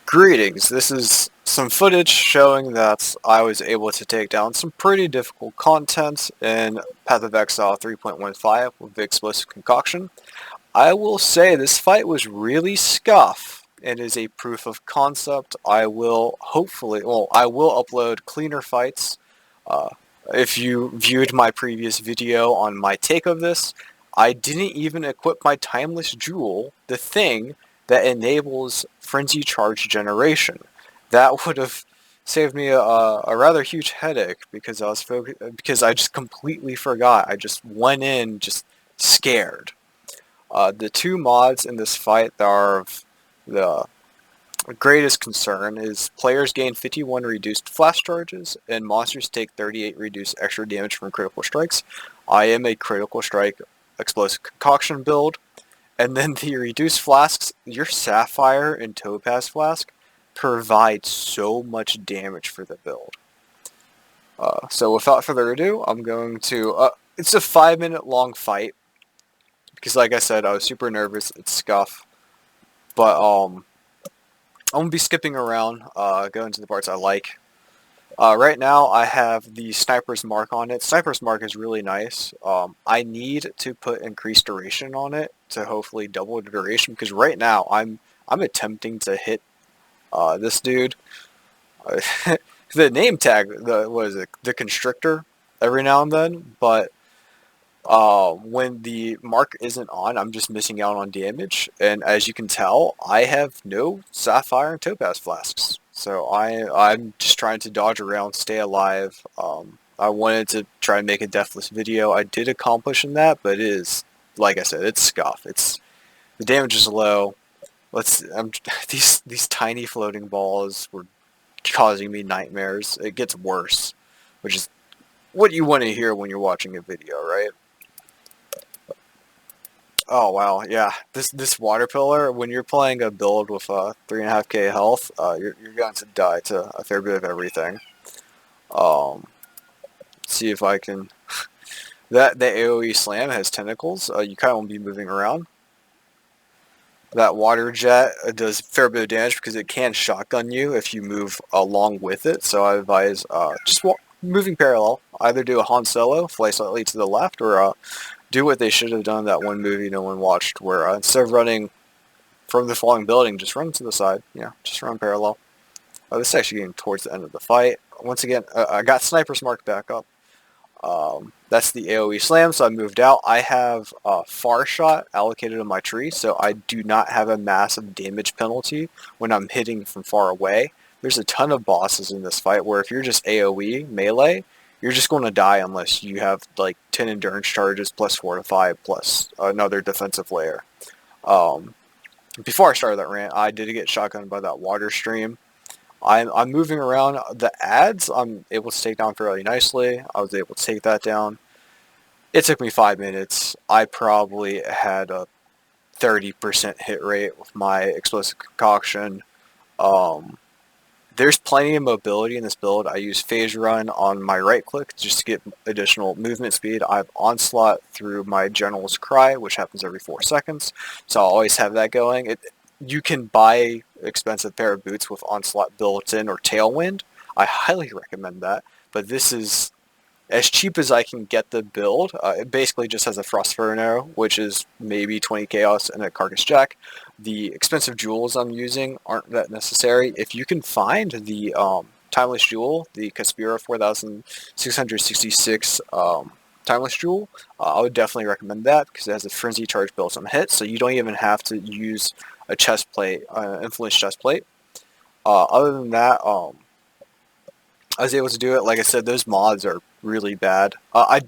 Greetings, this is some footage showing that I was able to take down some pretty difficult content in Path of Exile 3.15 with the Explosive Concoction. I will say this fight was really scuff and is a proof of concept. I will upload cleaner fights. Uh, if you viewed my previous video on my take of this, I didn't even equip my Timeless Jewel, the thing that enables Frenzy Charge generation. That would have saved me a rather huge headache because I just completely forgot. I just went in just scared. The two mods in this fight that are of the greatest concern is players gain 51 reduced flash charges and monsters take 38 reduced extra damage from critical strikes. I am a critical strike explosive concoction build. And then the reduced flasks, your sapphire and topaz flask provide so much damage for the build. So without further ado, I'm going to, it's a 5-minute long fight. Because like I said, I was super nervous, it's scuff. But I'm going to be skipping around, going to the parts I like. Right now I have the Sniper's Mark on it. Sniper's Mark is really nice. I need to put increased duration on it to hopefully double the duration because right now I'm attempting to hit this dude. The name tag, the Constrictor, every now and then, but when the mark isn't on, I'm just missing out on damage, and as you can tell, I have no sapphire and topaz flasks. So I'm just trying to dodge around, stay alive. I wanted to try and make a deathless video. I did accomplish in that, but it is, like I said, it's scuff. The damage is low. These tiny floating balls were causing me nightmares. It gets worse, which is what you want to hear when you're watching a video, right? Oh wow, yeah. This water pillar, when you're playing a build with 3.5k health, you're going to die to a fair bit of everything. See if I can. The AOE slam has tentacles. You kind of want to be moving around. That water jet does a fair bit of damage because it can shotgun you if you move along with it. So I advise moving parallel. Either do a Han Solo, fly slightly to the left, or do what they should have done in that one movie no one watched, where instead of running from the falling building, just run to the side. Yeah, just run parallel. This is actually getting towards the end of the fight. Once again, I got Sniper's Mark back up. That's the AoE slam, so I moved out. I have Far Shot allocated on my tree, so I do not have a massive damage penalty when I'm hitting from far away. There's a ton of bosses in this fight where if you're just AoE melee, you're just going to die unless you have like 10 endurance charges plus fortify plus another defensive layer. Before I started that rant, I did get shotgunned by that water stream. I'm moving around. The ads I'm able to take down fairly nicely. I was able to take that down. It took me 5 minutes. I probably had a 30% hit rate with my explosive concoction. There's plenty of mobility in this build. I use phase run on my right click just to get additional movement speed. I have onslaught through my general's cry, which happens every 4 seconds. So I'll always have that going. You can buy expensive pair of boots with onslaught built in or tailwind. I highly recommend that. But this is as cheap as I can get the build. It basically just has a Frostferno, which is maybe 20 chaos and a carcass jack. The expensive jewels I'm using aren't that necessary. If you can find the timeless jewel, the Caspira 4666 timeless jewel, I would definitely recommend that because it has a frenzy charge built on hit, so you don't even have to use a chest plate, influence chest plate. Other than that, I was able to do it. Like I said, those mods are really bad. I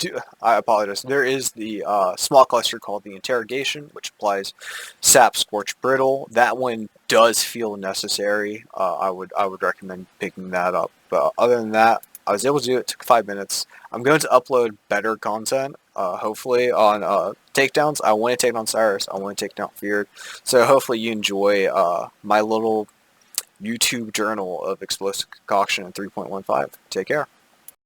apologize. There is the small cluster called the Interrogation, which applies Sap, Scorch, Brittle. That one does feel necessary. I would recommend picking that up. But other than that, I was able to do it. It took 5 minutes. I'm going to upload better content, hopefully, on takedowns. I want to take down Cyrus. I want to take down Feared. So hopefully you enjoy my little YouTube journal of Explosive Concoction in 3.15. Take care.